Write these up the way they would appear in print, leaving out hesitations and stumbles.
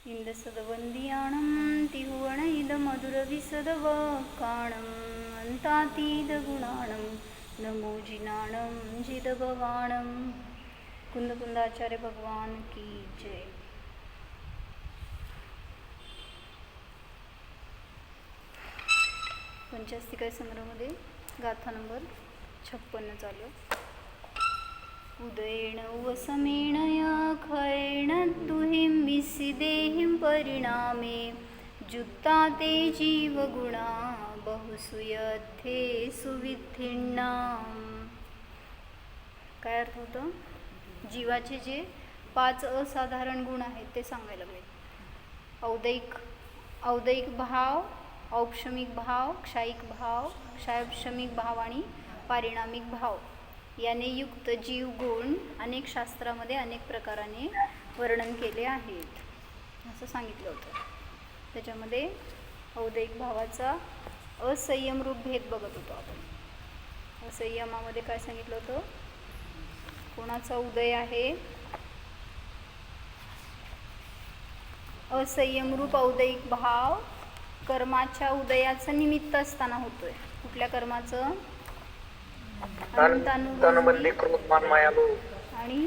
इंदसदवंदियाणं तिहुवणैदमधुरविसदवकाणम् अन्तातीतगुणाणं नमो जिनाणं जिदभवाणं। कुंदकुंदाचार्य भगवान की जय। पंचास्तिकाय संग्रहामध्ये गाथा नंबर 56 चालू. उदयेन वसमेण खयेण दुहिं विसिदेहिं परिणामे जुत्ता ते जीवगुणा बहुसूयथे सुविधिन्नाम. काय अर्थ होतं? जीवाचे जे 5 असाधारण गुण आहेत ते सांगायला लागले. औदैक भाव, औपशमिक भाव, क्षायिक भाव, क्षायपशमिक भाव आणि पारिणामिक भाव याने युक्त जीव गुण अनेक शास्त्रामध्ये अनेक प्रकाराने वर्णन केले आहेत असं सांगितलं होतं. त्याच्यामध्ये औदैक भावाचा असंयम रूप भेद बघत होतो आपण. असंयमामध्ये काय सांगितलं होतं? कोणाचा उदय आहे? असंयम रूप औदैक भाव कर्माच्या उदयाचं निमित्त असताना होतोय. कुठल्या कर्माचं? अनंतानुबंधी क्रोधमान मायालोभ आणि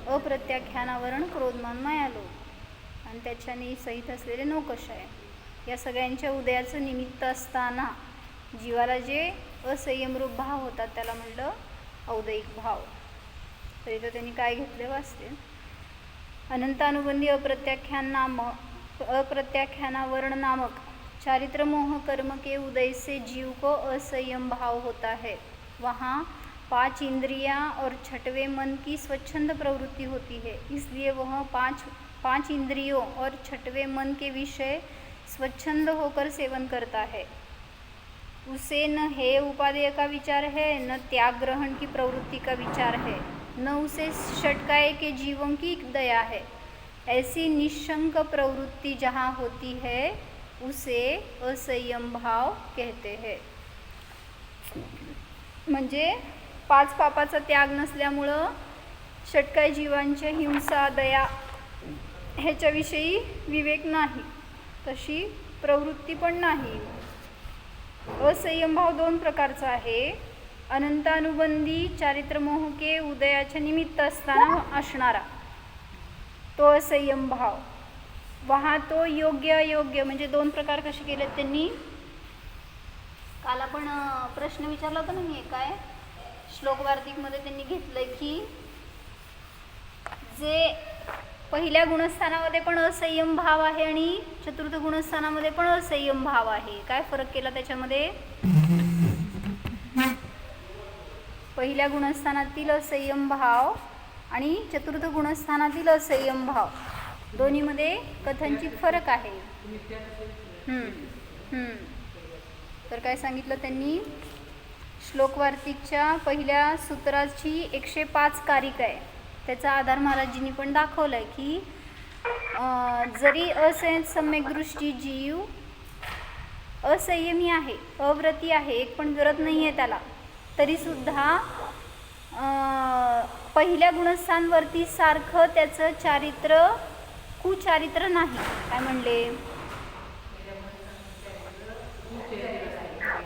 अप्रत्याख्यानावरण क्रोधमान मायालोभ आणि त्याच्याने सहित असलेले नौकषाय या सगळ्यांच्या उदयाचं निमित्त असताना जीवाला जे असंयम रूप भाव होतात त्याला म्हणलं औदैक भाव. तर इथं त्यांनी काय घेतले वाचते. अनंतानुबंधी अप्रत्याख्यानावरण नामक चारित्र मोह कर्म के उदय से जीव को असंयम भाव होता है. वहाँ 5 इंद्रियां और 6वें मन की स्वच्छंद प्रवृत्ति होती है. इसलिए वह पांच इंद्रियों और 6वें मन के विषय स्वच्छंद होकर सेवन करता है. उसे न हे उपादेय का विचार है, न त्याग ग्रहण की प्रवृत्ति का विचार है, न उसे षटकाय के जीवों की दया है. ऐसी निशंक प्रवृत्ति जहाँ होती है उसे असंयम भाव कहते हैं. म्हणजे 5 पापाचा त्याग नसल्यामुळं षटकाय जीवांच्या हिंसा दया ह्याच्याविषयी विवेक नाही, तशी प्रवृत्ती पण नाही. असंयम भाव 2 प्रकारचा आहे. अनंतानुबंधी चारित्रमोह के उदयाच्या निमित्त असताना असणारा तो असंयम भाव. वहा तो योग्य अयोग्य म्हणजे 2 प्रकार कसे केलेत त्यांनी. काल आपण प्रश्न विचारला होता ना मी. काय श्लोक वार्तिकमध्ये त्यांनी घेतलंय की जे पहिल्या गुणस्थानामध्ये पण असंयम भाव आहे आणि चतुर्थ गुणस्थानामध्ये पण असंयम भाव आहे. काय फरक केला त्याच्यामध्ये? पहिल्या गुणस्थानातील असंयम भाव आणि चतुर्थ गुणस्थानातील असंयम भाव दोन्हीमध्ये कथनचित फरक आहे. तर काय सांगितलं त्यांनी? श्लोक वार्तिकच्या पहिल्या सूत्राची 105 कारिक आहे. त्याचा आधार महाराजींनी पण दाखवला आहे की जरी असम्यक दृष्टी जीव असंयमी आहे, अव्रती आहे, एक पण व्रत नाही आहे त्याला, तरीसुद्धा पहिल्या गुणस्थानवरती सारखं त्याचं चारित्र कुचारित्र नाही. काय म्हणले?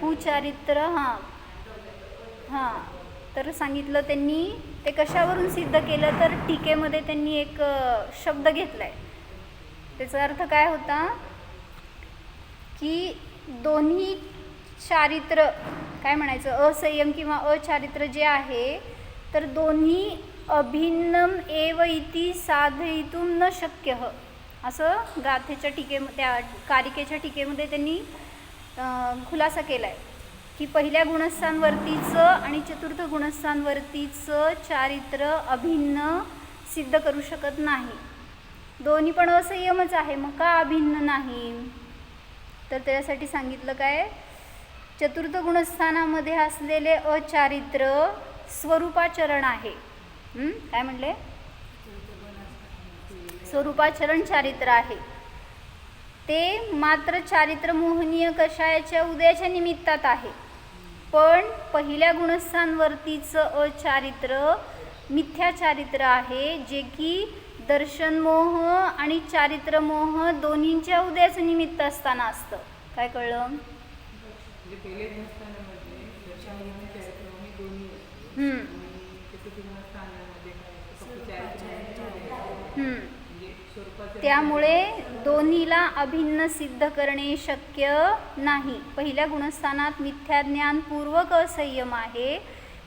कुचारित्र. हां तर सांगितलं त्यांनी. ते कशावरून सिद्ध केलं तर टीकेमध्ये त्यांनी एक शब्द घेतलाय. त्याचा अर्थ काय होता की दोन्ही चारित्र काय म्हणायचं, असंयम किंवा अचारित्र जे आहे तर दोन्ही अभिन्नम एव इति साधयितुम न शक्य असं गाथेच्या त्या कारिकेच्या टीकेमध्ये त्यांनी खुलासा केला आहे की पहिल्या गुणस्थानवरतीचं आणि चतुर्थ गुणस्थानवरतीचं चारित्र अभिन्न सिद्ध करू शकत नाही. दोन्ही पण असंयमच आहे, मग का अभिन्न नाही? तर त्यासाठी सांगितलं काय, चतुर्थ गुणस्थानामध्ये असलेले अचारित्र स्वरूपाचरण आहे. काय म्हणले? स्वरूपाचरण चारित्र आहे. ते मात्र चारित्र मोहनीय कषायाच्या उदयाच्या निमित्तात आहे. पण पहिल्या गुणस्थानवरतीचं अचारित्र मिथ्या चारित्र आहे, जे की दर्शनमोह आणि चारित्रमोह दोन्हींच्या उदयाचं निमित्त असताना असतं. काय कळलं? त्यामुळे दोन्हीला अभिन्न सिद्ध करणे शक्य नाही. पहिल्या गुणस्थानात मिथ्याज्ञानपूर्वक असंयम आहे.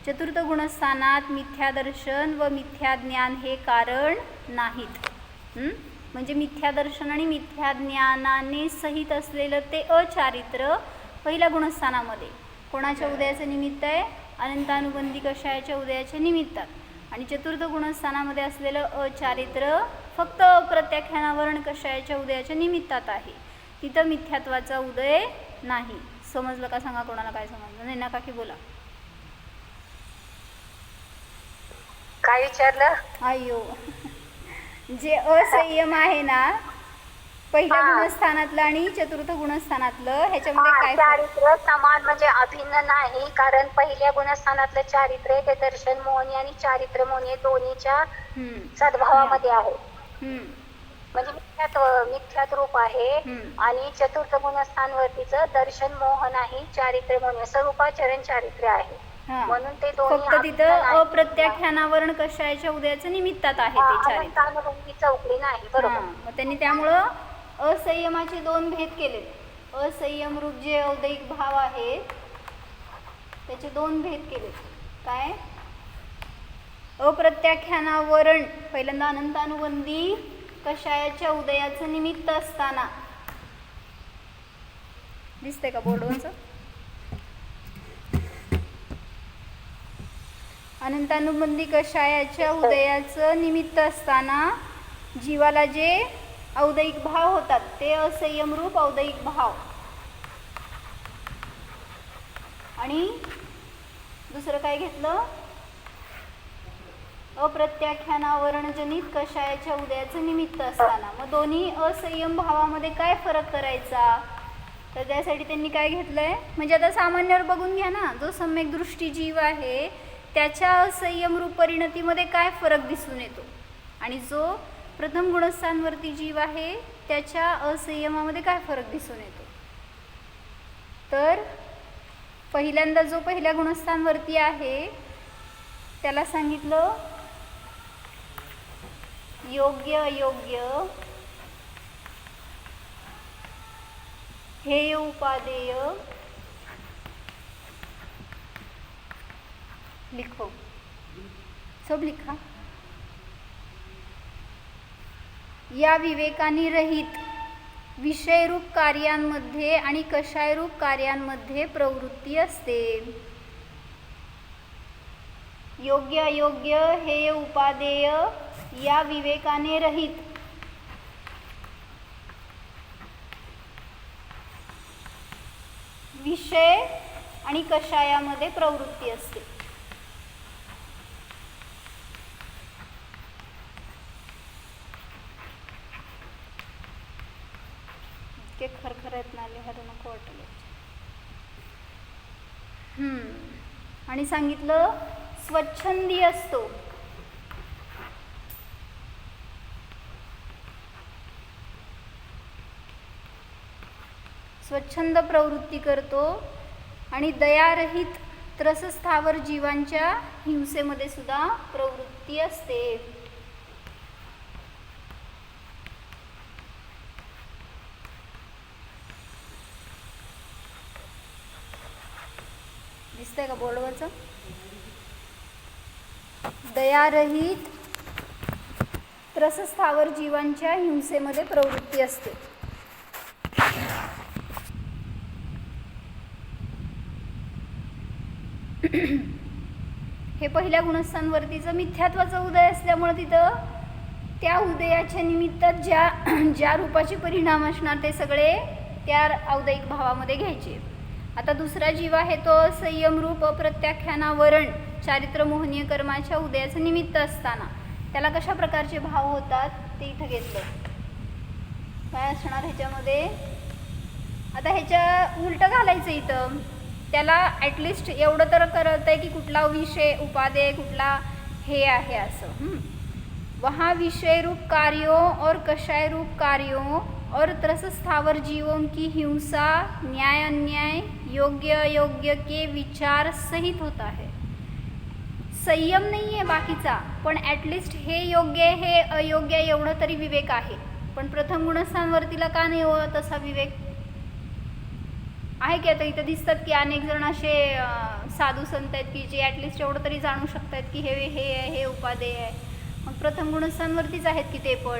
चतुर्थ गुणस्थानात मिथ्यादर्शन व मिथ्याज्ञान हे कारण नाहीत. म्हणजे मिथ्यादर्शन आणि मिथ्याज्ञानाने सहित असलेलं ते अचारित्र पहिल्या गुणस्थानामध्ये कोणाच्या उदयाचं निमित्त आहे? अनंतानुबंधी कषायाच्या उदयाच्या निमित्तात. आणि चतुर्थ गुणस्थानामध्ये असलेलं अचारित्र फक्त अप्रत्याख्यानावरण कषायाच्या उदयाच्या निमित्तात आहे. तिथं मिथ्यात्वाचा उदय नाही. समजलं का? सांगा कोणाला काय समजलं नाही. नका की बोला. काय विचारलं? अय्यो, जे असंयम आहे ना पहिल्या गुणस्थानातलं आणि चतुर्थ गुणस्थानातलं, ह्याच्यामध्ये काय चारित्र समान म्हणजे अभिन्न नाही. कारण पहिल्या गुणस्थानातलं चारित्र ते दर्शन मोहनी आणि चारित्र मोहनी दोन्हीच्या सद्भावामध्ये आहे. म्हणजे मिथ्यात रूप आहे. आणि चतुर्थ गुणस्थानवरतीचं दर्शन मोहन आहे, चारित्र मोहनी स्वरूपाचरण चारित्र्य आहे. म्हणून ते फक्त तिथं अप्रत्याख्यानावरण कषायाच्या उदयाचं निमित्तात आहे ते चारित्र. चौकडी नाही. बरोबर. मग त्यांनी त्यामुळं असंयमाचे दोन भेद केले. असंयम रूप जे औदयिक भाव आहेत त्याचे दोन भेद केले. काय? अप्रत्याख्यानावरण पहिल्यांदा अनंतानुबंधी कषायाच्या उदयाचं निमित्त असताना. दिसतंय का बोर्डवरचं? अनंतानुबंधी कषायाच्या उदयाचं निमित्त असताना जीवाला जे औदयिक भाव होतात ते असंयम रूप औदयिक भाव. आणि दुसरं काय घेतलं? अप्रत्याख्यानावरणजनित कषायाच्या उदयाचं निमित्त असताना. मग दोन्ही असंयम भावामध्ये काय फरक करायचा? तर त्यासाठी त्यांनी काय घेतलंय? म्हणजे आता सामान्यावर बघून घ्या ना. जो सम्यक दृष्टी जीव आहे त्याच्या असंयम रूप परिणतीमध्ये काय फरक दिसून येतो, आणि जो प्रथम गुणस्थानवरती जीव आहे त्याच्या असंयमामध्ये काय फरक दिसून येतो? तर पहिल्यांदा जो पहिल्या गुणस्थानवरती आहे त्याला सांगितलं योग्य अयोग्य हेय उपादेय. लिखो, सब लिखा. या विवेकाने रहित विषयरूप कार्यांमध्ये आणि कषायरूप कार्यांमध्ये प्रवृत्ती असते. योग्य अयोग्य हेय उपादेय या विवेकाने रहित विषय आणि कषायामध्ये प्रवृत्ती असते. इतके खरखरत ना लिहायला नको वाटलं. आणि सांगितलं स्वच्छंदी असतो. स्वच्छंद प्रवृत्ती करतो आणि दयारहित त्रसस्थावर जीवांच्या हिंसेमध्ये सुद्धा प्रवृत्ती असते. दिसतंय का बोर्डवरचं? दयारहित त्रसस्थावर जीवांच्या हिंसेमध्ये प्रवृत्ती असते. हे पहिल्या गुणस्थानवरतीचं मिथ्यात्वाचं उदय असल्यामुळे तिथं त्या उदयाच्या निमित्तात ज्या रूपाचे परिणाम असणार ते सगळे त्या औदयिक भावामध्ये घ्यायचे. आता दुसरा जीव आहे तो संयम रूप अप्रत्याख्यानावरण चारित्र मोहनीय कर्माच्या उदयाचं निमित्त असताना त्याला कशा प्रकारचे भाव होतात ते इथं घेतलं. काय असणार ह्याच्यामध्ये? आता ह्याच्या उलटं घालायचं इथं. त्याला ॲटलिस्ट एवढं तर करत आहे की कुठला विषय उपादेय कुठला हे आहे असं. वहाँ विषय रूप कार्यों और कषाय रूप कार्यों और त्रस स्थावर जीवों की हिंसा न्याय अन्याय योग्य अयोग्य के विचार सहित होता है. संयम नाही आहे बाकीचा, पण ॲटलिस्ट हे योग्य आहे हे अयोग्य आहे एवढं तरी विवेक आहे. पण प्रथम गुणस्थानवर्तीला का नाही हो तसा विवेक आहे की? आता इथं दिसतात की अनेक जण असे साधू संत आहेत की जे ॲटलिस्ट एवढं तरी जाणू शकतात की हे हे हे उपादेय आहे. मग प्रथम गुणस्थानवरतीच आहेत की ते पण.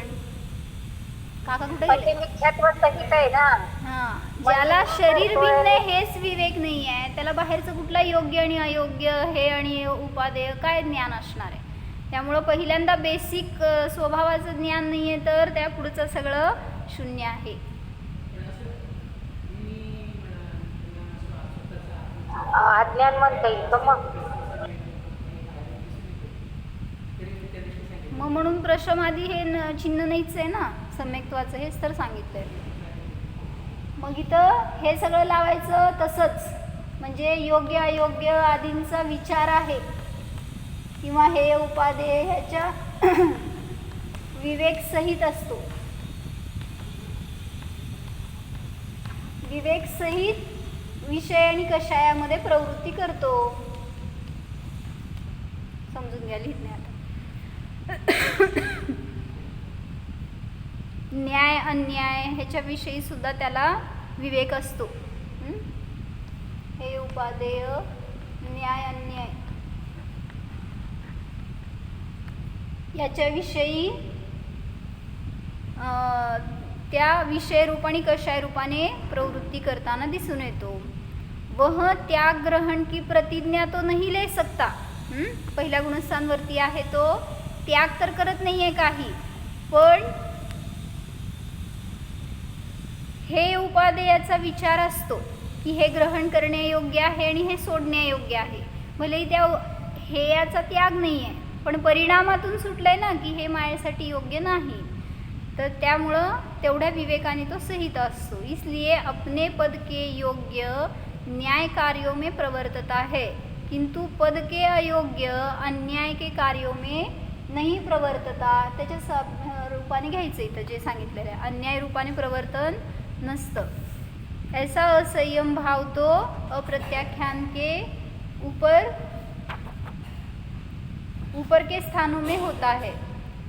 काका कुठे गेले? मिथ्यात्व सहित आहे ना. हां, ज्याला शरीर भिन्न आहे हेच विवेक नाही आहे, त्याला बाहेरचं कुठला योग्य आणि अयोग्य हे आणि उपादेय काय ज्ञान असणार आहे? त्यामुळं पहिल्यांदा बेसिक स्वभावाचं ज्ञान नाही आहे, तर त्या पुढचं सगळं शून्य आहे. अज्ञान म्हणता येईल मग म्हणून प्रशमादी हे चिन्ह नाहीच आहे ना सम्यक्त्वाचं, हेच तर सांगितलंय. मग इथं हे सगळं लावायचं तसंच, म्हणजे योग्य अयोग्य आदींचा विचार आहे किंवा हे उपादेय ह्याच्या विवेक सहित असतो. विवेक सहित विषय आणि कषायामध्ये प्रवृत्ती करतो. समजून घ्या लिहिण्यात. न्याय अन्याय ह्याच्याविषयी सुद्धा त्याला विवेक असतो. हे उपादेय न्याय अन्याय याच्याविषयी त्या विषय रूप आणि कषाय रूपाने प्रवृत्ती करताना दिसून येतो. वह त्याग ग्रहण की प्रतिज्ञा तो नहीं ले सकता. पहिल्या गुणस्थानवरती आहे तो त्याग तर करत नाही आहे काही, पण हे उपादेयाचा विचार असतो की हे ग्रहण करणे योग्य आहे आणि हे सोडणे योग्य आहे. भले त्या हे याचा त्याग नाही आहे, पण परिणामातून सुटलंय ना की हे मायेसाठी योग्य नाही, तर त्यामुळं तेवढ्या विवेकाने तो सहित असतो. इसलिए अपने पद के योग्य न्याय कार्यों में प्रवर्तता है, किंतु पद के अयोग्य अन्याय के कार्यों में नहीं प्रवर्तता. त्याच्या रूपाने घ्यायचं इथं जे सांगितलेलं आहे, अन्याय रूपाने प्रवर्तन नसतं. ऐसा असंयम भाव तो अप्रत्याख्यान के ऊपर के स्थानों में होता है.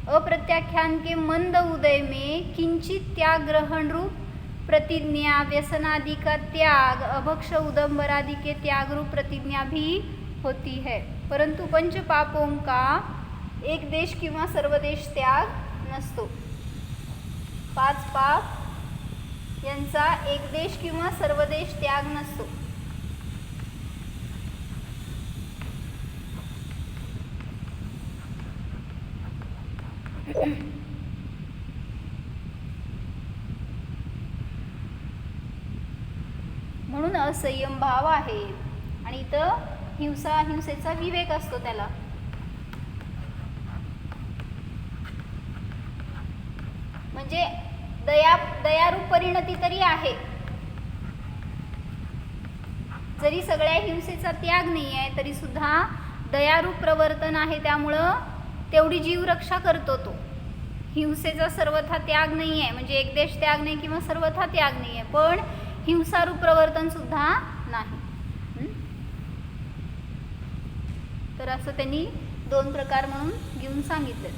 अप्रत्याख्यान के मंद उदय में किंचित त्याग ग्रहण रूप प्रतिज्ञा, व्यसनादि का त्याग, अभक्ष उदंबरादि के त्याग रूप प्रतिज्ञा भी होती है, परंतु पंच पापों का एक देश किंवा सर्व देश त्याग नसतो. 5 पाप यांचा एक देश किंवा सर्व देश त्याग नसतो. म्हणून असंयम भाव आहे आणि इथं हिंसेचा विवेक असतो त्याला. म्हणजे दयारूप परिणती तरी आहे, जरी सगळ्या हिंसेचा त्याग नाही आहे तरी सुद्धा दयारूप प्रवर्तन आहे, त्यामुळं तेवढी जीव रक्षा करतो तो. हिंसेचा सर्वथा त्याग नाही आहे, म्हणजे एक देश त्याग नाही किंवा सर्वथा त्याग नाही आहे, पण हिंसारूप प्रवर्तन सुद्धा नाही. तर असं त्यांनी 2 प्रकार म्हणून घेऊन सांगितले.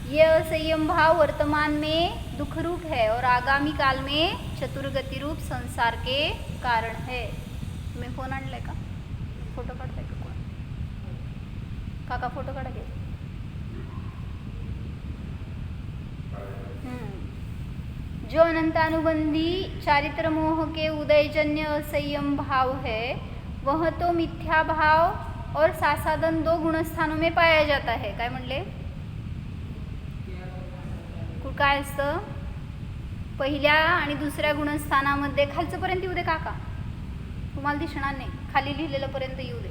ये असंयम भाव वर्तमान में दुख रूप है और आगामी काल में चतुर्गति रूप संसार के कारण है. तुम्ही फोन आणलाय का? फोटो काढताय का? कोण काका फोटो काढा घे. जो अनंतानुबंधी चारित्र मोह के उदयजन्य असंयम भाव है, वह तो मिथ्या भाव और सासादन 2 गुणस्थानों में पाया जाता है. काय म्हणले? काय असतं? पहिल्या आणि दुसऱ्या गुणस्थानामध्ये खालचं पर्यंत येऊ दे काका, तुम्हाला दिसणार नाही, खाली लिहिलेलं पर्यंत येऊ दे.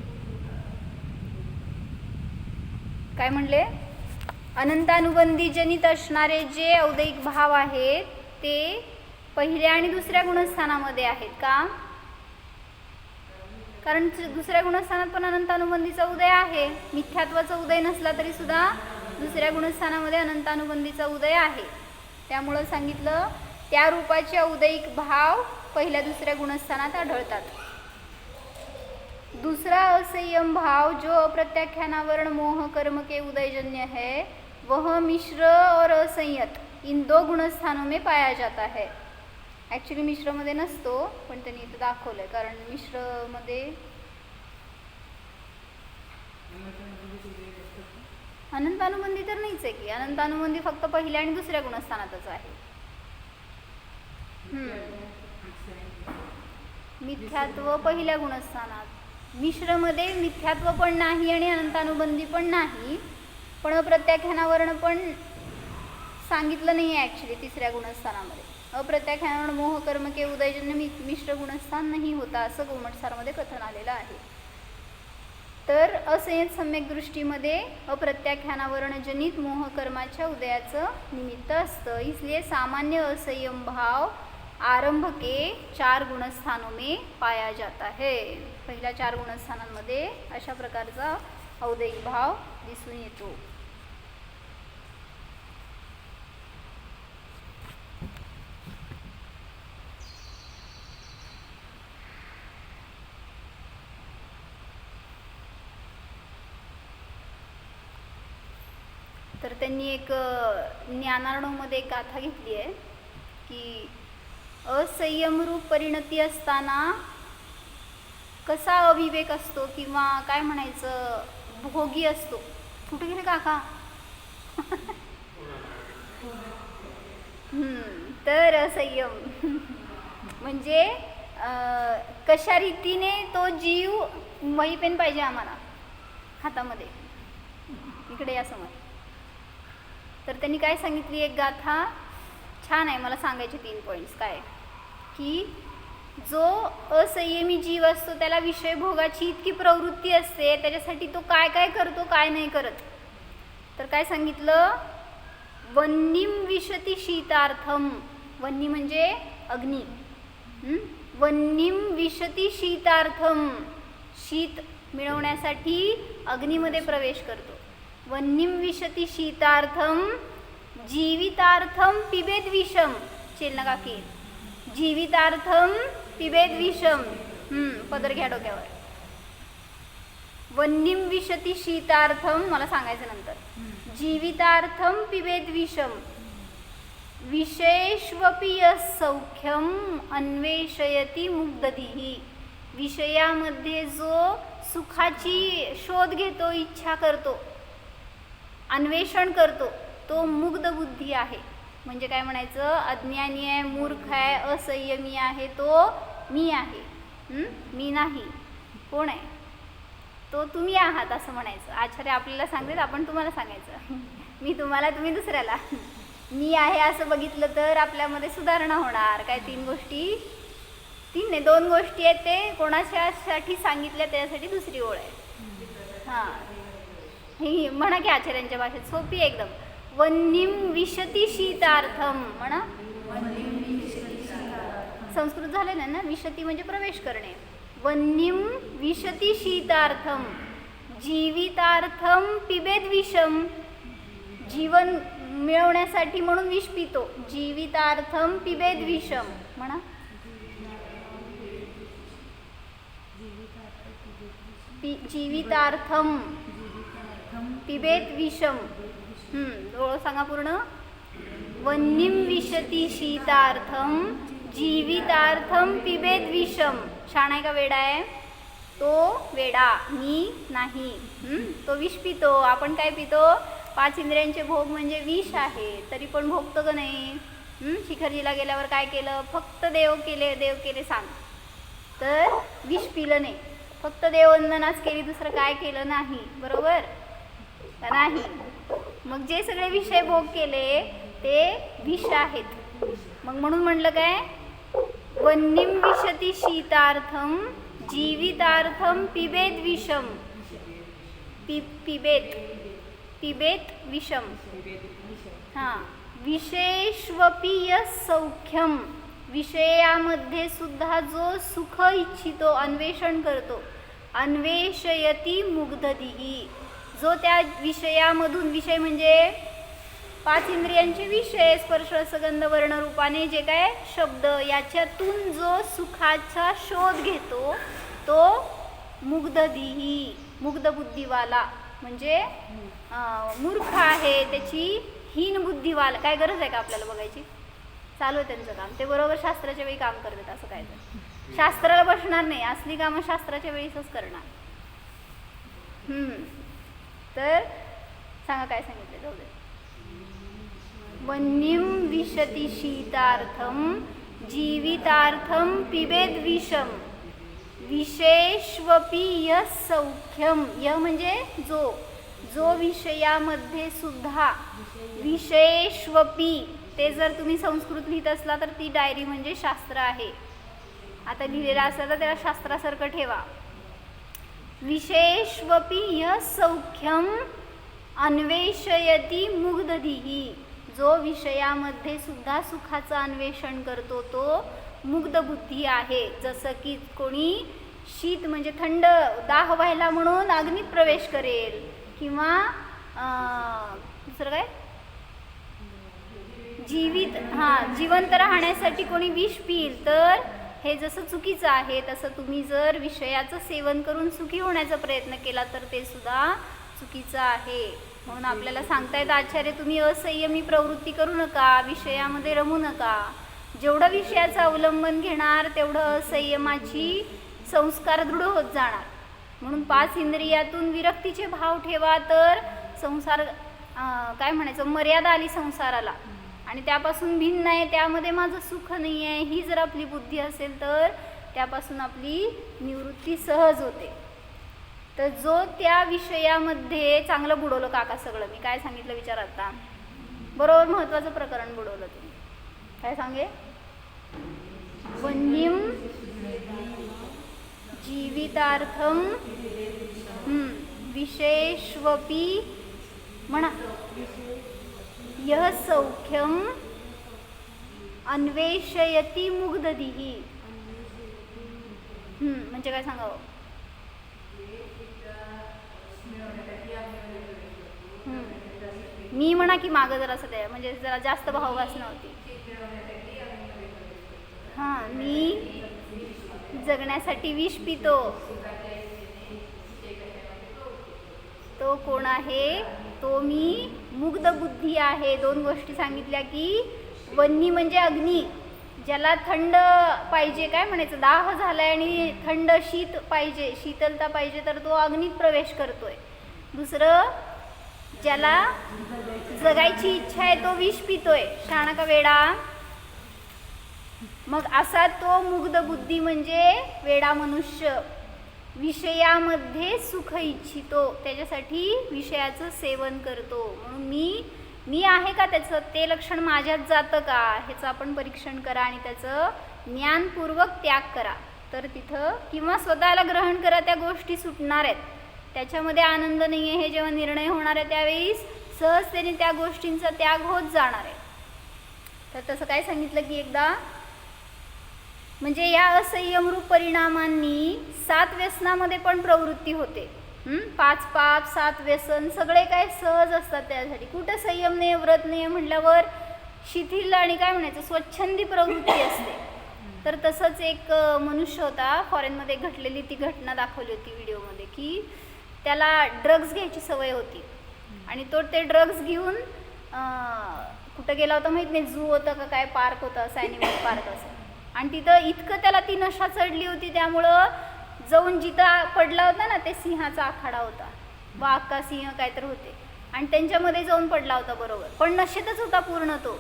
काय म्हणले? अनंतानुबंधी जनित असणारे जे औदैहिक भाव आहेत ते पहिल्या आणि दुसऱ्या गुणस्थानामध्ये आहेत का? कारण दुसऱ्या गुणस्थानात पण अनंतानुबंधीचा उदय आहे. मिथ्यात्वाचा उदय नसला तरी सुद्धा दुसऱ्या गुणस्थानामध्ये अनंतानुबंधीचा उदय आहे. त्यामुळं सांगितलं त्या रूपाचे औदयिक भाव पहिल्या दुसऱ्या गुणस्थानात आढळतात. दूसरा असंयम भाव जो अप्रत्याख्यानावरण मोह कर्म के उदयजन्य है वह मिश्र और असंयत इन दो गुणस्थानों में पाया जाता है. ॲक्च्युली मिश्रमध्ये नसतो पण त्यांनी इथं दाखवलं आहे, कारण मिश्रमध्ये अनंतानुबंधी तर नाहीच आहे की. अनंतानुबंधी फक्त पहिल्या आणि दुसऱ्या गुणस्थानातच आहे. मिथ्यात्व पहिल्या गुणस्थानात, मिश्रमध्ये मिथ्यात्व पण नाही आणि अनंतानुबंधी पण नाही, पण अप्रत्याख्यानावरण पण सांगितलं नाही आहे ॲक्च्युली तिसऱ्या गुणस्थानामध्ये. अप्रत्याख्यानावरण मोह कर्म के उदयजन्य मिश्र गुणस्थान नाही होता असं गोमटसारमध्ये कथन आलेलं आहे. तर असंयत सम्यक दृष्टीमध्ये अप्रत्याख्यानावरणजनित मोहकर्माच्या उदयाचं निमित्त असतं. इसलिए सामान्य असंयम भाव आरंभ के 4 गुणस्थानों में पाया जाता है. पहिल्या 4 गुणस्थानांमध्ये अशा प्रकारचा औदयिक भाव दिसून येतो. तर त्यांनी एक ज्ञानार्णवमध्ये एक गाथा घेतली आहे की असंयमरूप परिणती असताना कसा अविवेक असतो किंवा काय म्हणायचं भोगी असतो. कुठे गेले काका? तर असंयम म्हणजे कशा रीतीने तो जीव, वही पेन पाहिजे आम्हाला हातामध्ये, इकडे या समोर. तर त्यांनी काय सांगितली एक गाथा छान आहे, मला सांगायचे 3 पॉईंट्स. काय की जो असंयमी जीव असतो त्याला विषय भोगाची इतकी प्रवृत्ती असते, त्याच्यासाठी तो काय काय करतो काय नाही करत. तर काय सांगितलं, वन्नीम विशती शीतार्थम. वन्नी म्हणजे अग्नी. वन्नीम विशती शीतार्थम, शीत मिळवण्यासाठी अग्नीमध्ये प्रवेश करतो. वन्नीम विशती शीतार्थम जीवितार्थम पिबेद विषम. चेल नका की जीवितार्थम पिबेद विषम. पदर घ्या डोक्यावर. वन्नीम विशती शीतार्थम मला सांगायचं नंतर. जीवितार्थम पिबेद विषम विषयेष्वपि सौख्यम अन्वेषयति मुग्धधीः. विषयामध्ये जो सुखाची शोध घेतो, इच्छा करतो, अन्वेषण करतो, तो मुग्ध बुद्धी आहे. म्हणजे काय म्हणायचं, अज्ञानी आहे, मूर्ख आहे, असंयमी आहे, तो मी आहे. मी नाही. कोण आहे तो? तुम्ही आहात असं म्हणायचं. आचार्य आपल्याला सांगतात, आपण तुम्हाला सांगायचं. मी तुम्हाला, तुम्ही दुसऱ्याला. मी आहे असं बघितलं तर आपल्यामध्ये सुधारणा होणार. काय 3 गोष्टी, 3 नाही 2 गोष्टी आहेत. ते कोणाच्यासाठी सांगितल्या त्याच्यासाठी दुसरी ओळ आहे. हां, ही म्हणा की आचार्यांच्या भाषेत सोपी एकदम. वन्नीम विशती शीतार्थम म्हणा. संस्कृत झाले ना. विशती म्हणजे प्रवेश करणे. वन्नीम विशती शीतार्थम जीवितार्थम पिबेद विषम. जीवन मिळवण्यासाठी म्हणून विष पितो. जीवितार्थम पिबेद विषम म्हणा. जीवितार्थम पिबेद विषम. डोळं सांगा पूर्ण. वन्नीम विशती शीतार्थम जीवितार्थम पिबेद विषम. छान आहे का? वेडा आहे तो. वेडा मी नाही. तो विष पितो. आपण काय पितो? 5 इंद्रियांचे भोग म्हणजे विष आहे, तरी पण भोगतो का नाही? शिखरजीला गेल्यावर काय केलं? फक्त देव केले सांग. तर विष पिलं नाही, फक्त देववंदनाच केली, दुसरं काय केलं नाही. बरोबर का नाही? मग जे सगळे विषय भोग केले ते विष आहेत. मग म्हणून म्हणलं काय, वन्नीम विशती शीतार्थम जीवितार्थम पिबेद विषम. पिबेत विषम. हां, विषयेष्वपि सौख्यम. विषयामध्ये सुद्धा जो सुख इच्छितो, अन्वेषण करतो, अन्वेषयती मुग्धधीः, जो त्या विषयामधून, विषय म्हणजे 5 इंद्रियांचे विषय, स्पर्श रसगंध वर्ण रूपाने जे काय शब्द, याच्यातून जो सुखाचा शोध घेतो तो मुग्धधीः, मुग्ध बुद्धीवाला, म्हणजे मूर्ख आहे, त्याची हीन बुद्धीवाला. काय गरज आहे का आपल्याला बघायची? चालू आहे त्यांचं काम, ते बरोबर शास्त्राच्या वेळी काम करतात. असं काय तर शास्त्राला बसणार नाही, असली कामं शास्त्राच्या वेळीच करणार. तर सांगा काय सांगितलं, जाऊ दे. वन्यम विशति शीतार्थम जीवितार्थम पिबेद विषम विशेष्वपि यः सौख्यम. यह म्हणजे जो विषयामध्ये सुद्धा, विशेष्वपि ते जर तुम्ही संस्कृत लिहित असला तर ती डायरी म्हणजे शास्त्र आहे. आता लिहिलेलं असलं तर त्याला शास्त्रासारखं ठेवा. विशेष्वपि यः सौख्यम अन्वेषयती मुग्धधीः, जो विषयामध्ये सुद्धा सुखाचं अन्वेषण करतो तो मुग्ध बुद्धी आहे. जसं की कोणी शीत म्हणजे थंड, दाह व्हायला म्हणून अग्नीत प्रवेश करेल, किंवा दुसरं काय, जिवंत राहण्यासाठी कोणी विष पिईल, तर हे जसं चुकीचं आहे, तसं तुम्ही जर विषयाचं सेवन करून सुखी होण्याचा प्रयत्न केला तर ते सुद्धा चुकीचं आहे. म्हणून आपल्याला सांगतायत आचार्य, तुम्ही असंयमी प्रवृत्ती करू नका, विषयामध्ये रमू नका. जेवढं विषयाचं अवलंबन घेणार तेवढं असंयमाची संस्कार दृढ होत जाणार. म्हणून 5 इंद्रियातून विरक्तीचे भाव ठेवा, तर संसार काय म्हणायचं, मर्यादा आली संसाराला, आणि त्यापासून भिन्न आहे, त्यामध्ये माझं सुख नाही आहे, ही जर आपली बुद्धी असेल तर त्यापासून आपली निवृत्ती सहज होते. तर जो त्या विषयामध्ये चांगलं बुडवलं काका सगळं, मी काय सांगितलं विचार आता, बरोबर महत्त्वाचं प्रकरण बुडवलं तुम्ही. काय सांगे, वन्यम जीवितार्थम विशेष्वपि म्हणा यः सौख्यम अन्वेषयती मुग्धधीः. म्हणजे काय सांगावं, मी म्हणा की मागं जरा असं द्या, म्हणजे जरा जास्त भाववास नव्हती. मी जगण्यासाठी विष पितो, तो कोण आहे, तो मी मुग्ध बुद्धी आहे. 2 गोष्टी सांगितल्या की वन्नी म्हणजे अग्नी, ज्याला थंड पाहिजे, काय म्हणायचं, दाह झालाय आणि थंड शीत पाहिजे, शीतलता पाहिजे, तर तो अग्नीत प्रवेश करतोय. दुसरं, ज्याला जगायची इच्छा आहे तो विष पितोय, शाणा का वेडा. मग असा तो मुग्ध बुद्धी म्हणजे वेडा मनुष्य, विषयामध्ये सुख इच्छितो, त्याच्यासाठी विषयाचं सेवन करतो. म्हणून मी आहे का त्याचं, ते लक्षण माझ्यात जातं का, ह्याचं आपण परीक्षण करा आणि त्याचं ज्ञानपूर्वक त्याग करा. तर तिथं, किंवा स्वतःला ग्रहण करा, त्या गोष्टी सुटणार आहेत, त्याच्यामध्ये आनंद नाही आहे, हे जेव्हा निर्णय होणार आहे त्यावेळेस सहजतेने त्या गोष्टींचा त्याग होत जाणार आहे. तर तसं काय सांगितलं की एकदा, म्हणजे या असंयमरूप परिणामांनी 7 व्यसनामध्ये पण प्रवृत्ती होते. 5 पाप 7 व्यसन सगळे काय सहज असतात त्यासाठी. कुठं संयम नाही, व्रत नाही म्हटल्यावर शिथिल आणि काय म्हणायचं स्वच्छंदी प्रवृत्ती असते. तर तसंच एक मनुष्य होता, फॉरेनमध्ये घडलेली ती घटना दाखवली होती व्हिडिओमध्ये, की त्याला ड्रग्ज घ्यायची सवय होती आणि तो ते ड्रग्ज घेऊन कुठं गेला होता माहीत नाही, झू होतं का काय, पार्क होतं असं, ॲनिमल पार्क असं, आणि तिथं इतकं त्याला ती नशा चढली होती, त्यामुळं जाऊन जिथं पडला होता ना, ते सिंहाचा आखाडा होता, वाघ का सिंह काय तर होते, आणि त्यांच्यामध्ये जाऊन पडला होता बरोबर, पण नशेतच होता पूर्ण तो.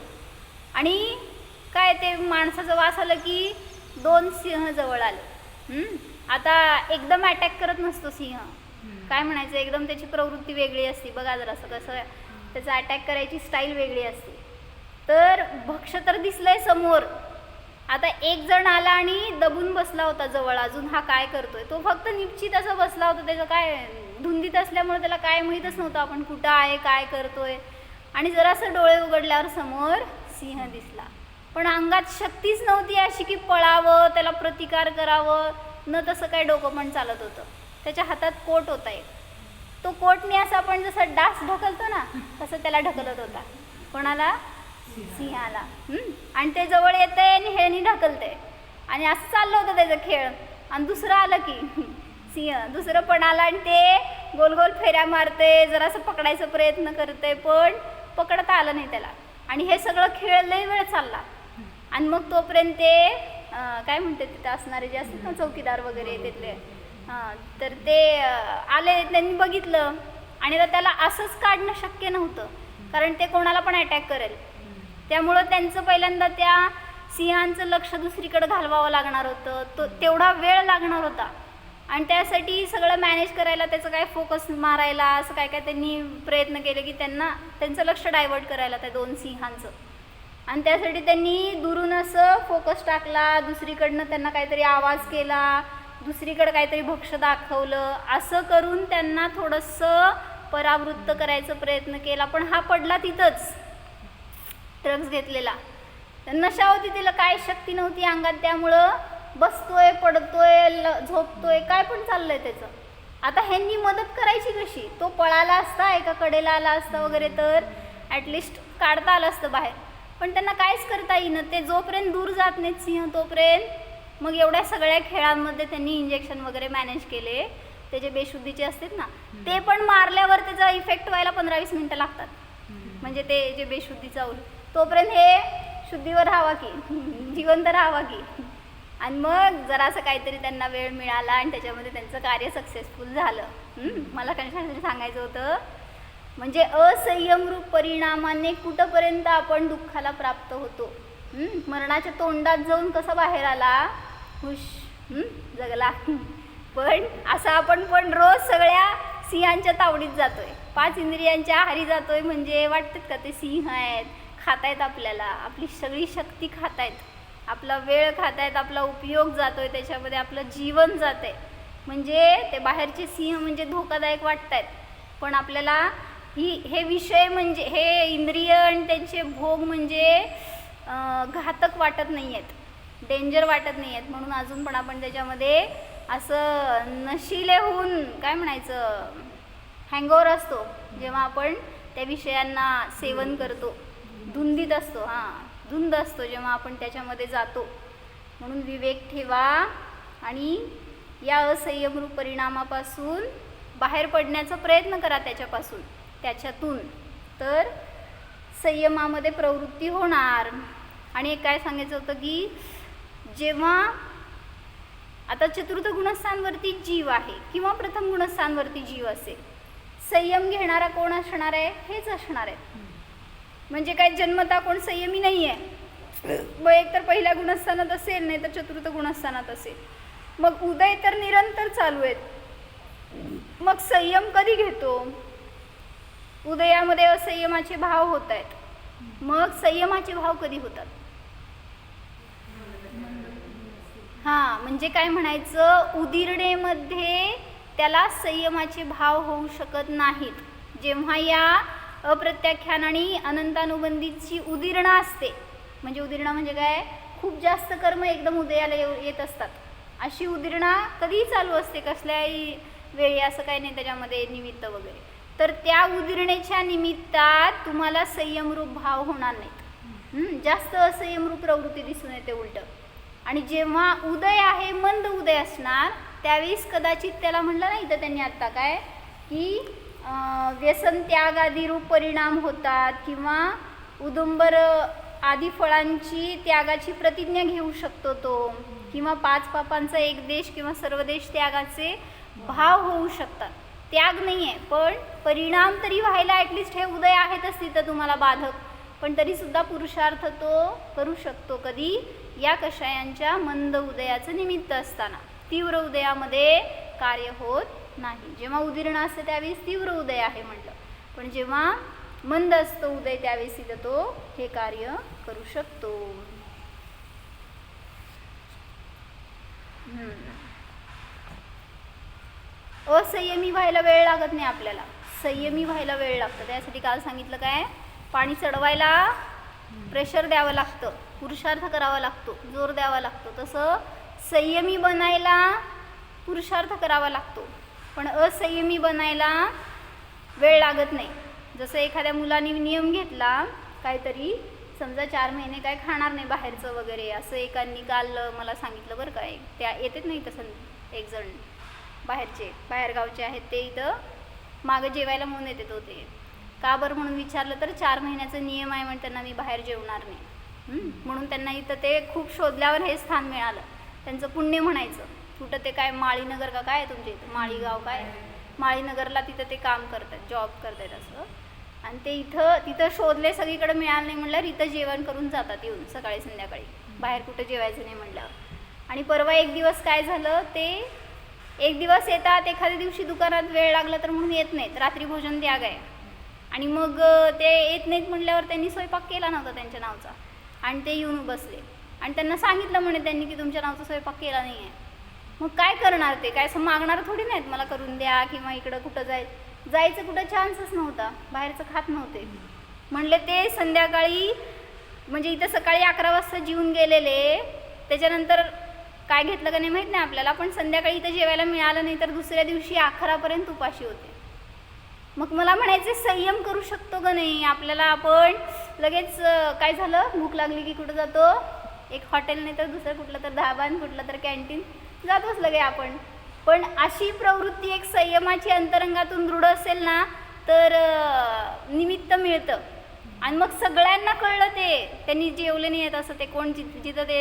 आणि काय ते माणसाचं वास आलं की 2 सिंह जवळ आले. आता एकदम अटॅक करत नसतो सिंह, काय म्हणायचं, एकदम त्याची प्रवृत्ती वेगळी असते बघा, जरा असं कसं त्याचा अटॅक करायची स्टाईल वेगळी असते. तर भक्ष तर दिसलंय समोर, आता एक जण आला आणि दबून बसला होता जवळ, अजून हा काय करतोय, तो फक्त निश्चित असं बसला होता, त्याचं काय धुंदीत असल्यामुळे त्याला काय माहीतच नव्हतं आपण कुठं आहे काय करतोय. आणि जरासं डोळे उघडल्यावर समोर सिंह दिसला, पण अंगात शक्तीच नव्हती अशी की पळावं, त्याला प्रतिकार करावं, न तसं काय डोकं पण चालत होतं. त्याच्या हातात कोट होता एक. तो कोटने असं आपण जसं डास ढकलतो ना तसं त्याला ढकलत होता. कोणाला? सिंहाला. आणि ते जवळ येतंय आणि हेनी ढकलतंय आणि असं चाललं होतं त्याचं खेळ. आणि दुसरं आलं की सिंह दुसरं पण आलं आणि ते गोल गोल फेऱ्या मारते, जरासं पकडायचा प्रयत्न करते पण पकडता आलं नाही त्याला. आणि हे सगळं खेळ लई वेळ चालला. आणि मग तोपर्यंत ते काय म्हणते तिथं असणारे जे असतात ना चौकीदार वगैरे तिथले तर ते आले, त्यांनी बघितलं आणि आता त्याला असंच काढणं शक्य नव्हतं कारण ते कोणाला पण अटॅक करेल. त्यामुळं त्यांचं पहिल्यांदा त्या सिंहांचं लक्ष दुसरीकडे घालवावं लागणार होतं. तो तेवढा वेळ लागणार होता आणि त्यासाठी सगळं मॅनेज करायला त्याचं काय फोकस मारायला असं काय काय त्यांनी प्रयत्न केले की त्यांचं लक्ष डायवर्ट करायला त्या दोन सिंहांचं. आणि त्यासाठी त्यांनी दुरून असं फोकस टाकला, दुसरीकडनं त्यांना काहीतरी आवाज केला, दुसरीकडे काहीतरी भक्ष दाखवलं, असं करून त्यांना थोडंसं परावृत्त करायचा प्रयत्न केला. पण हा पडला तिथंच ड्रग्ज घेतलेला. नशा होती, तिला काय शक्ती नव्हती अंगात, त्यामुळं बसतोय, पडतोय, झोपतोय, काय पण चाललंय त्याचं. आता ह्यांनी मदत करायची कशी? तो पळाला असता, एका कडेला आला असता वगैरे तर ॲटलिस्ट काढता आलं असतं बाहेर. पण त्यांना काहीच करता येईना. ते जोपर्यंत दूर जात नाहीत सिंह तोपर्यंत मग एवढ्या सगळ्या खेळांमध्ये त्यांनी इंजेक्शन वगैरे मॅनेज केले. ते जे बेशुद्धीचे असतात ना ते पण मारल्यावर त्याचा इफेक्ट व्हायला 15-20 मिनटं लागतात. म्हणजे ते जे बेशुद्धीचा तोपर्यंत हे शुद्धीवर राहावा की जिवंत राहावा की. आणि मग जरासं काहीतरी त्यांना वेळ मिळाला आणि त्याच्यामध्ये त्यांचं कार्य सक्सेसफुल झालं. मला कशासाठी सांगायचं होतं म्हणजे असंयमरूप परिणामाने कुठंपर्यंत आपण दुःखाला प्राप्त होतो. मरणाच्या तोंडात जाऊन कसा बाहेर आला, खुश जगला. पण असं आपण पण रोज सगळ्या सिंहांच्या तावडीत जातोय, 5 इंद्रियांच्या आहारी जातोय. म्हणजे वाटतात का ते सिंह आहेत, खातायत आपल्याला, आपली सगळी शक्ती खातायत, आपला वेळ खातायत, आपला उपयोग जातोय, त्याच्यामध्ये आपलं जीवन जातंय. म्हणजे ते बाहेरचे सिंह म्हणजे धोकादायक वाटतायत पण आपल्याला हे विषय म्हणजे हे इंद्रिय आणि त्यांचे भोग म्हणजे घातक वाटत नाही आहेत, डेंजर वाटत नाही आहेत. म्हणून अजून पण आपण त्याच्यामध्ये असं नशिले होऊन काय म्हणायचं हँगओव्हर असतो जेव्हा आपण त्या विषयांना सेवन करतो, धुंदीत असतो, धुंद असतो जेव्हा आपण त्याच्यामध्ये जातो. म्हणून विवेक ठेवा आणि या असंयमरूप परिणामापासून बाहेर पडण्याचा प्रयत्न करा त्याच्यातून तर संयमामध्ये प्रवृत्ती होणार. आणि एक काय सांगायचं होतं की जेव्हा आता चतुर्थ गुणस्थानवरती जीव आहे किंवा प्रथम गुणस्थानवरती जीव असेल, संयम घेणारा कोण असणार आहे? हेच असणार आहे. म्हणजे काय जन्मता कोण संयमी नाही आहे. मग एक तर पहिल्या गुणस्थानात असेल नाही तर चतुर्थ गुणस्थानात असेल. मग उदय तर निरंतर चालू आहेत. मग संयम कधी घेतो? उदयामध्ये असंयमाचे भाव होत आहेत. मग संयमाचे भाव कधी होतात? म्हणजे काय म्हणायचं, उदीरणेमध्ये त्याला संयमाचे भाव होऊ शकत नाहीत. जेव्हा या अप्रत्याख्यान आणि अनंतानुबंधीची उदीरणा असते, म्हणजे उदीरणा म्हणजे काय, खूप जास्त कर्म एकदम उदयाला येत असतात, अशी उदीरणा कधीही चालू असते, कसल्याही वेळी, असं काही नाही त्याच्यामध्ये निमित्त वगैरे. तर त्या उदीरणेच्या निमित्तात तुम्हाला संयमरूप भाव होणार नाहीत. जास्त असंयमरूप प्रवृत्ती दिसून येते उलट. आणि जेव्हा उदय आहे, मंद उदय असणार, त्यावेळेस कदाचित त्याला म्हटलं नाही तर त्यांनी आत्ता काय की व्यसन त्याग आदी रूप परिणाम होतात किंवा उदुंबर आदी फळांची त्यागाची प्रतिज्ञा घेऊ शकतो तो, किंवा 5 पापांचा एक देश किंवा सर्व देश त्यागाचे भाव होऊ शकतात. त्याग नाही आहे पण परिणाम तरी व्हायला ॲटलिस्ट हे उदय आहेतच तिथं तुम्हाला बाधक, पण तरीसुद्धा पुरुषार्थ तो करू शकतो. कधी? या कषायांच्या मंद उदयाचं निमित्त असताना. तीव्र उदयामध्ये कार्य होत नाही. जेव्हा उदीर्ण असते त्यावेळेस तीव्र उदय आहे म्हटलं, पण जेव्हा मंद असतो उदय त्यावेळेस तिथं तो हे कार्य करू शकतो. असंयमी व्हायला वेळ लागत नाही आपल्याला, संयमी व्हायला वेळ लागतं. त्यासाठी काल सांगितलं काय, पाणी चढवायला प्रेशर द्यावं लागतं, पुरुषार्थ करावा लागतो, जोर द्यावा लागतो. तसं संयमी बनायला पुरुषार्थ करावा लागतो. पण असंयमी बनायला वेळ लागत नाही. जसं एखाद्या मुलाने नियम घेतला काहीतरी, समजा 4 महिने काय खाणार नाही बाहेरचं वगैरे, असं एकांनी काल मला सांगितलं बरं का. त्या येतात नाही तसं एक जण बाहेरगावचे आहेत ते इथं मागं जेवायला म्हणून येतात होते. का बरं म्हणून विचारलं तर 4 महिन्याचा नियम आहे म्हणून त्यांना मी बाहेर जेवणार नाही. म्हणून त्यांना इथं ते खूप शोधल्यावर हे स्थान मिळालं. त्यांचं पुण्य म्हणायचं. कुठं ते काय माळीनगर का काय तुमच्या इथं, माळीगाव काय, माळीनगरला तिथं ते काम करतात, जॉब करतात असं. आणि ते तिथं शोधले, सगळीकडे मिळालं नाही म्हणल्यावर इथं जेवण करून जातात येऊन सकाळी संध्याकाळी, बाहेर कुठं जेवायचं नाही म्हणल्यावर. आणि परवा एक दिवस काय झालं, ते एक दिवस येतात, एखाद्या दिवशी दुकानात वेळ लागला तर म्हणून येत नाहीत, रात्री भोजन त्याग आहे. आणि मग ते येत नाहीत म्हटल्यावर त्यांनी स्वयंपाक केला नव्हता त्यांच्या नावचा आणि ते येऊन बसले. आणि त्यांना सांगितलं म्हणे त्यांनी की तुमच्या नावचा स्वयंपाक केला नाही आहे. मग काय करणार ते, काय असं मागणार थोडी नाहीत मला करून द्या किंवा इकडं कुठं जायचं कुठं चान्सच नव्हता, बाहेरचं खात नव्हते. म्हणले ते संध्याकाळी म्हणजे इथं सकाळी 11 वाजता जेवून गेलेले, त्याच्यानंतर काय घेतलं का नाही माहीत नाही आपल्याला, पण संध्याकाळी इथं जेवायला मिळालं नाही तर दुसऱ्या दिवशी 11पर्यंत उपाशी होते. मग मला म्हणायचे संयम करू शकतो का नाही आपल्याला. आपण लगेच काय झालं, भूक लागली की कुठं जातो, एक हॉटेल नाही तर दुसरं कुठलं तर धाबा आणि कुठलं तर कॅन्टीन जातोच लगे आपण. पण अशी प्रवृत्ती एक संयमाची अंतरंगातून दृढ असेल ना तर निमित्त मिळतं. आणि मग सगळ्यांना कळलं ते त्यांनी जेवले नाही आहेत असं. ते कोण जिथं ते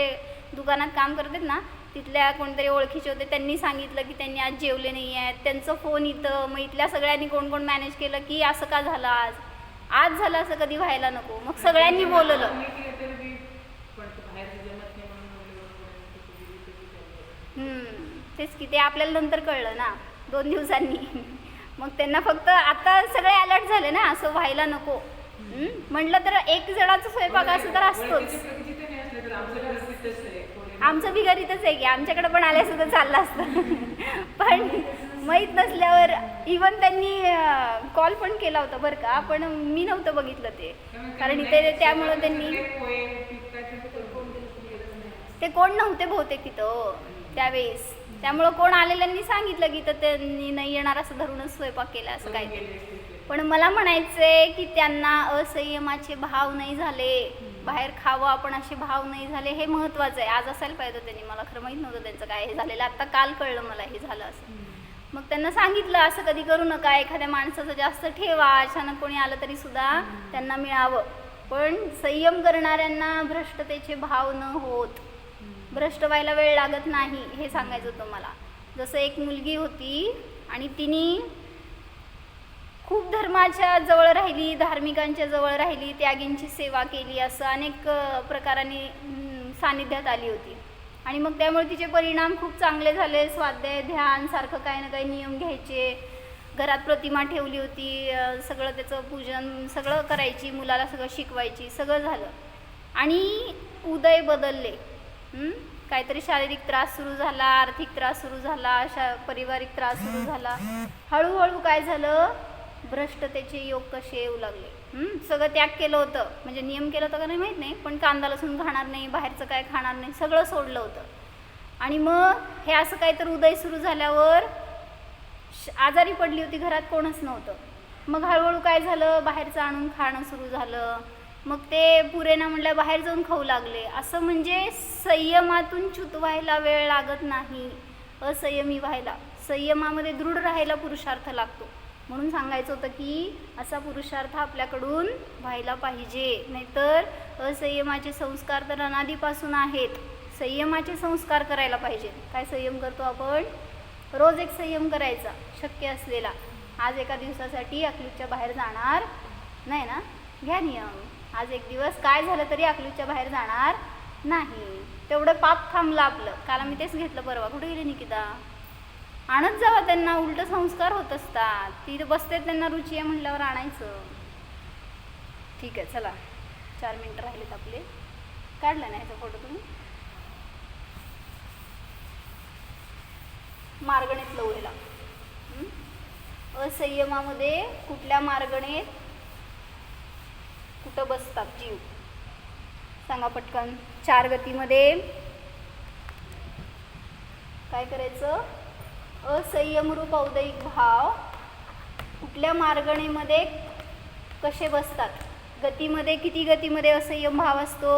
दुकानात काम करतात ना तिथल्या कोणतरी ओळखीचे होते, त्यांनी सांगितलं की त्यांनी आज जेवले नाही आहेत. त्यांचं फोन इथं, मग इथल्या सगळ्यांनी कोण कोण मॅनेज केलं की असं का झालं, आज झालं असं कधी व्हायला नको. मग सगळ्यांनी बोललं. तेच की, ते आपल्याला नंतर कळलं ना 2 दिवसांनी. मग त्यांना फक्त आता सगळे अलर्ट झाले ना असं व्हायला नको. म्हटलं तर एक जणाचा स्वयंपाक असं तर असतोच. आमचं बी घरीतच आहे की, आमच्याकडे पण आल्या सुद्धा चाललं असतं. पण माहीत नसल्यावर इवन त्यांनी कॉल पण केला होता बरं का, पण मी नव्हतं बघितलं ते, कारण इथे त्यामुळं त्यांनी ते कोण नव्हते बहुतेक तिथं त्यावेळेस, त्यामुळं कोण आलेल्यांनी सांगितलं की तर त्यांनी नाही येणार असं धरूनच स्वयंपाक केला असं काहीतरी. पण मला म्हणायचंय की त्यांना असंयमाचे भाव नाही झाले, बाहेर खावं आपण असे भाव नाही झाले, हे महत्त्वाचं आहे. आज असायला पाहिजे त्यांनी, मला खरं माहीत नव्हतं त्यांचं काय हे झालेलं, आत्ता काल कळलं मला हे झालं असं. मग त्यांना सांगितलं असं कधी करू नका, एखाद्या माणसाचं जास्त ठेवा, अचानक कोणी आलं तरी सुद्धा त्यांना मिळावं. पण संयम करणाऱ्यांना भ्रष्टतेचे भाव न होत, भ्रष्ट व्हायला वेळ लागत नाही, हे सांगायचं होतं मला. जसं एक मुलगी होती आणि तिने खूप धर्माच्या जवळ राहिली, धार्मिकांच्या जवळ राहिली, त्यागींची सेवा केली, असं अनेक प्रकाराने सानिध्यात आली होती. आणि मग त्यामुळे तिचे परिणाम खूप चांगले झाले. स्वाध्याय, ध्यान, सारखं काही ना काही नियम घ्यायचे, घरात प्रतिमा ठेवली होती, सगळं त्याचं पूजन सगळं करायची, मुलाला सगळं शिकवायची, सगळं झालं. आणि उदय बदलले, काहीतरी शारीरिक त्रास सुरू झाला, आर्थिक त्रास सुरू झाला, पारिवारिक त्रास सुरू झाला. हळूहळू काय झालं, भ्रष्टतेचे योग कसे येऊ लागले. सगळं त्याग केलं होतं, म्हणजे नियम केलं होतं का नाही माहीत नाही, पण कांदा लसूण खाणार नाही, बाहेरचं काय खाणार नाही, सगळं सोडलं होतं. आणि मग हे असं काहीतरी उदय सुरू झाल्यावर आजारी पडली होती, घरात कोणच नव्हतं. मग हळूहळू काय झालं, बाहेरचं आणून खाणं सुरू झालं. मग ते पुरेना म्हणलं बाहेर जाऊन खाऊ लागले. असं म्हणजे संयमातून च्युत व्हायला वेळ लागत नाही, असंयमी व्हायला संयमामध्ये दृढ राहायला पुरुषार्थ लागतो. म्हणून सांगायचं होतं की असा पुरुषार्थ आपल्याकडून व्हायला पाहिजे, नाहीतर असंयमाचे संस्कार तर अनादीपासून आहेत. संयमाचे संस्कार करायला पाहिजे. काय संयम करतो आपण, रोज एक संयम करायचा शक्य असलेला. आज एका दिवसासाठी अकलूजच्या बाहेर जाणार नाही ना, घ्या नियम. आज एक दिवस काय झालं तरी अकलूजच्या बाहेर जाणार नाही, तेवढं पाप थांबलं आपलं. काल मी तेच घेतलं परवा, कुठे गेली निकिता, आणत जावा त्यांना, उलट संस्कार होत असतात. तिथे बसते त्यांना रुची आहे म्हटल्यावर आणायचं. ठीक आहे चला, 4 मिनटं राहिलेत आपले. काढला नाही ह्याचा फोटो तुम्ही, मार्गणेत लवलेला. असंयमामध्ये कुठल्या मार्गणेत कुठं बसतात जीव, सांगा पटकन. 4 गतीमध्ये काय करायचं, असंयमरूप औदयिक भाव कुठल्या मार्गणीमध्ये कसे बसतात? गतीमध्ये किती गतीमध्ये असंयम भाव असतो?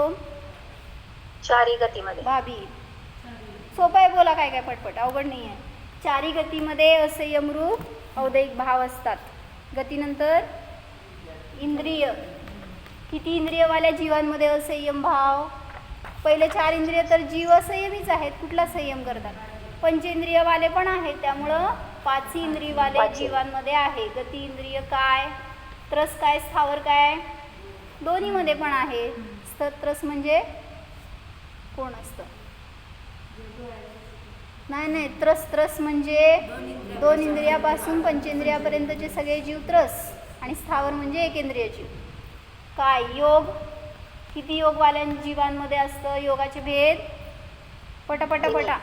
4 गतीमध्ये. भाभी सोपं आहे, बोला काय काय पटपट, अवघड नाही आहे. 4 गतीमध्ये असंयमरूप औदयिक भाव असतात. गतीनंतर इंद्रिय, किती इंद्रियवाल्या जीवांमध्ये असंयम भाव? पहिले 4 इंद्रिय तर जीव असंयमीच आहेत, कुठला संयम करतात? पंचेंद्रियवाले पण आहेत, त्यामुळं 5 इंद्रियवाले जीवांमध्ये आहे. गती इंद्रिय काय, त्रस काय, स्थावर काय, दोन्हीमध्ये पण आहे. त्रस म्हणजे कोण असतं? नाही, त्रस म्हणजे 2 इंद्रियापासून पंचेंद्रियापर्यंतचे सगळे जीव त्रस, आणि स्थावर म्हणजे 1 इंद्रिय जीव. काय योग, किती योगवाल्या जीवांमध्ये असतं? योगाचे भेद पटा.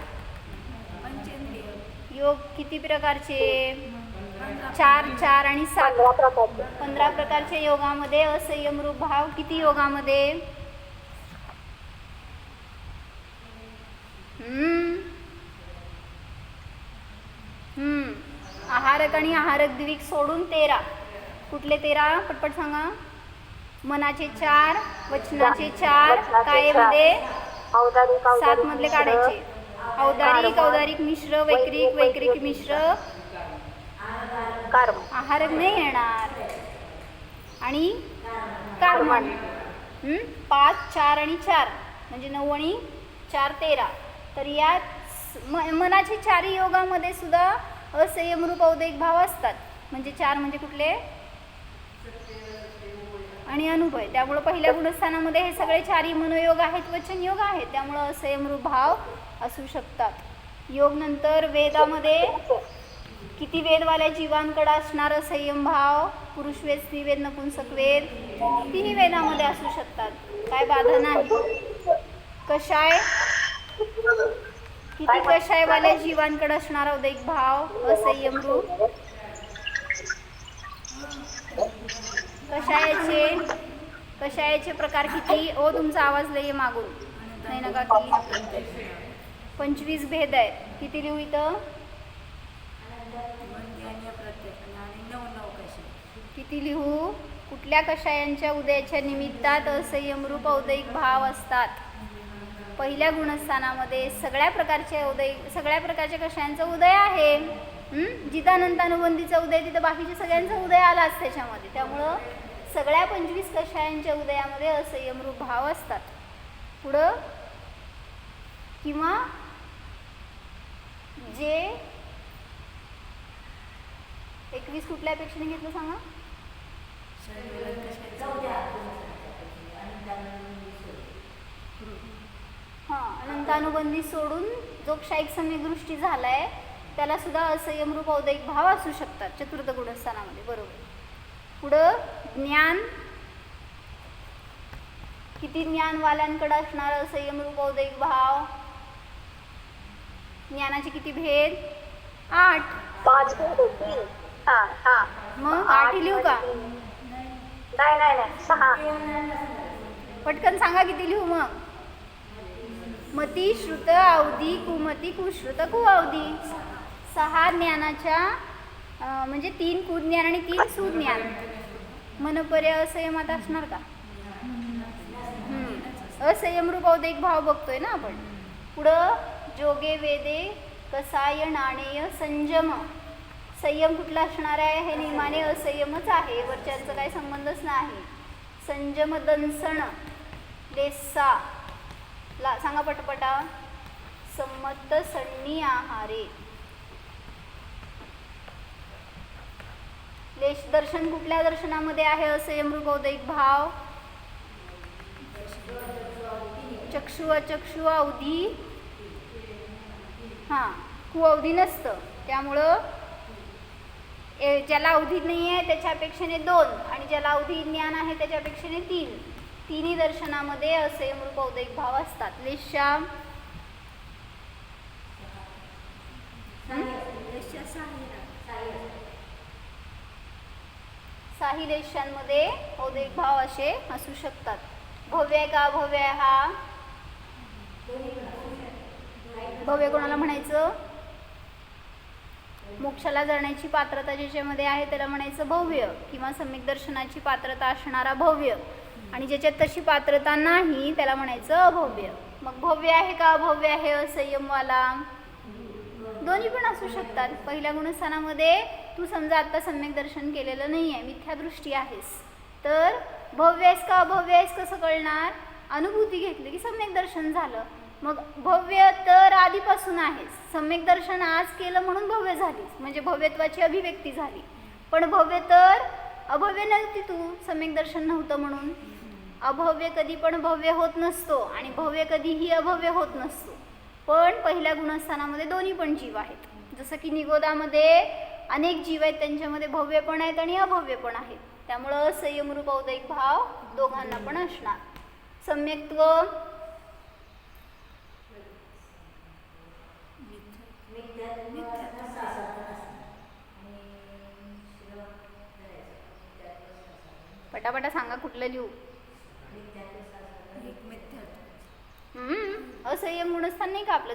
योग किती प्रकारचे? 4 आणि 7, 15 प्रकारच्या योगामध्ये असंयमरूप भाव किती योगामध्ये? आहारक आणि आहारक द्विक सोडून 13. कुठले 13? पटपट सांगा. मनाचे 4, वचनाचे 4, कायेमध्ये 7 मधले काढायचे. औदारिक मिश्र, वैक्रिक मिश्र, आहारक नाही येणार, आणि कर्मण. 5, 4 आणि 4 म्हणजे 9 आणि 4 13. तर या मनाचे 4 योगामध्ये सुद्धा असंयमरूप औदयिक भाव असतात. म्हणजे 4 म्हणजे कुठले? आणि अनुभव. त्यामुळं पहिल्या गुणस्थानामध्ये हे सगळे 4 मनोयोग आहेत, वचन योग आहेत, त्यामुळं असंयमरूप भाव असू शकतात. योग नंतर वेदामध्ये किती वेदवाल्या जीवांकडे असणार असंयम भाव? पुरुष वेद, स्त्री वेद, नपुंसक वेद, तिन्ही वेदामध्ये असू शकतात, काय बाधा नाही. कषाय, किती कषायवाल्या जीवांकडे असणार औदयिक भाव असंयमरूप? कषायाचे प्रकार किती? ओ तुमचा आवाज लय मागून नाही नका की. 25 भेद आहेत. किती लिहू इथं? किती लिहू? कुठल्या कषायांच्या उदयाच्या निमित्तात असंयमरूप औदयिक भाव असतात? पहिल्या गुणस्थानामध्ये सगळ्या प्रकारच्या कषायांचा उदय आहे. जिथं अनंतानुबंधीचा उदय तिथं बाकीच्या सगळ्यांचा उदय आलाच त्याच्यामध्ये. त्यामुळं सगळ्या 25 कषायांच्या उदयामध्ये असंयमरूप भाव असतात. पुढं किंवा जे 21 कुठल्या अपेक्षेने घेतलं सांगा? अनंतानुबंधी सोडून जो क्षायिक सम्यक झालाय त्याला सुद्धा असंयमरूप औदयिक भाव असू शकतात चतुर्थ गुणस्थानामध्ये. बरोबर. पुढं ज्ञान, किती ज्ञानवाल्यांकडे असणार असंयमरूप औदयिक भाव? ज्ञानाचे किती भेद? 8. 5 भेद. मग 8 लिहू का? नाही 6. पटकन सांगा किती लिहू मग? मती, श्रुत, अवधी, कुमती, कुश्रुत, कुअवधी. 6 ज्ञानाच्या म्हणजे 3 कुज्ञान आणि 3 सुज्ञान. मनपर्य असंयमात असणार का? असंयमरूप औदयिक भाव बघतोय ना आपण. पुढं जोगे, वेदे, कसाय, नाणेय, संयम. संयम कुठला असणार आहे? हे नियमाने असंयमच आहे, वरच्यांचा काही संबंधच नाही. संयम, दंसन, लेसा सांगा पटपटा. संमत, सन्नी, आहारे. लेश दर्शन कुठल्या दर्शनामध्ये आहे असंयमरूप औदयिक भाव? चक्षु, अचक्षु, अवधी. कुअवधी नसतं, त्यामुळं ज्याला अवधी नाही आहे त्याच्या अपेक्षेने 2 आणि ज्याला अवधी ज्ञान आहे त्याच्या अपेक्षेने 3. तिन्ही दर्शनामध्ये असंयमरूप औदयिक भाव असतात. लेशा, साही लेशांमध्ये औदयिक भाव असे असू शकतात. भव्य का भव्य हा? भव्य कोणाला म्हणायचं? मोक्षाला जाण्याची पात्रता ज्याच्यामध्ये आहे त्याला म्हणायचं भव्य, किंवा सम्यक दर्शनाची पात्रता असणारा भव्य, आणि ज्याच्यात तशी पात्रता नाही त्याला म्हणायचं अभव्य. मग भव्य आहे का अभव्य आहे असंयमवाला? दोन्ही पण असू शकतात. पहिल्या गुणस्थानामध्ये तू समजा आता सम्यक दर्शन केलेलं नाही आहे, मिथ्यादृष्टी आहेस, तर भव्य आहेस का अभव्य आहेस कसं कळणार? अनुभूती घेतली की सम्यक दर्शन झालं. मग भव्य तर आधीपासून आहेस, सम्यक दर्शन आज केलं म्हणून भव्य झालीस, म्हणजे भव्यत्वाची अभिव्यक्ती झाली. पण भव्य तर अभव्य नव्हती तू, सम्यक दर्शन नव्हतं म्हणून. अभव्य कधी पण भव्य होत नसतो आणि भव्य कधीही अभव्य होत नसतो. पण पहिल्या गुणस्थानामध्ये दोन्ही पण जीव आहेत. जसं की निगोदामध्ये अनेक जीव आहेत, त्यांच्यामध्ये भव्य पण आहेत आणि अभव्य पण आहेत. त्यामुळं संयम रूप औदयिक भाव दोघांना पण असणार. सम्यक्त्व पटापटा सांगा कुठलं लिहू? असंयम गुणस्थान नाही का आपलं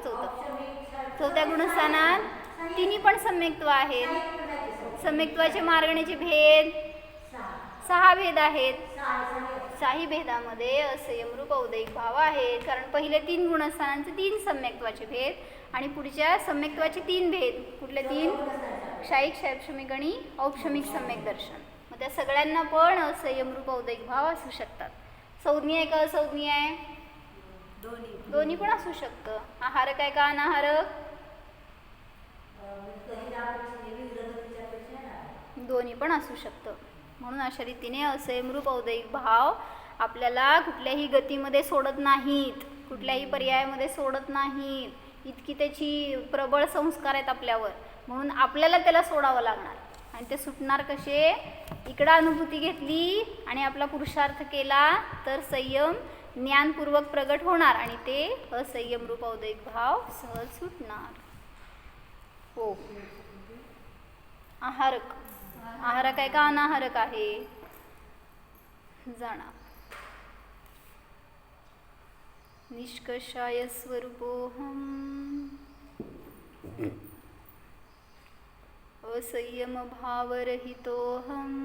चौथ्या गुणस्थानात तिन्ही पण सम्यक्त्व आहेत. सम्यक्त्वाचे मार्गण्याचे भेद 6 भेद आहेत. 6 भेदामध्ये असंयम रूप औदयिक भाव आहेत. कारण पहिले 3 गुणस्थानांचे 3 सम्यक्त्वाचे भेद आणि पुढच्या सम्यक्त्वाचे 3 भेद. कुठले 3? क्षायिक, शैक्षमिक आणि औपशमिक सम्यक दर्शन. मग त्या सगळ्यांना पण असंयम रूप औदयिक भाव असू शकतात. संज्ञा आहे का असंज्ञ आहे? दोन्ही पण असू शकतं. आहारक आहे का अनाहारक? दोन्ही पण असू शकतं. म्हणून अशा रीतीने असंयम रूप औदयिक भाव आपल्याला कुठल्याही गतीमध्ये सोडत नाहीत, कुठल्याही पर्यायामध्ये सोडत नाहीत. इतकी त्याची प्रबळ संस्कार आहेत आपल्यावर, म्हणून आपल्याला त्याला सोडावं लागणार. आणि ते सुटणार कसे? इकडं अनुभूती घेतली आणि आपला पुरुषार्थ केला तर संयम ज्ञानपूर्वक प्रगट होणार आणि ते असंयम रूप औदयिक भाव सहज सुटणार. हो. आहारक आहे का अनाहारक आहे? जाणा. निष्कषाय स्वरूपोऽहम् असंयम भावरहितोऽहम्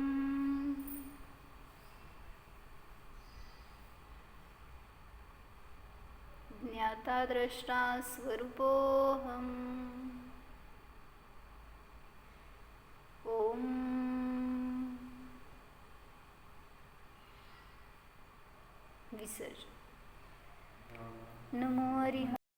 ज्ञाता द्रष्टा स्वरूपोऽहम्. ओम विसर्जन. नमो हरिः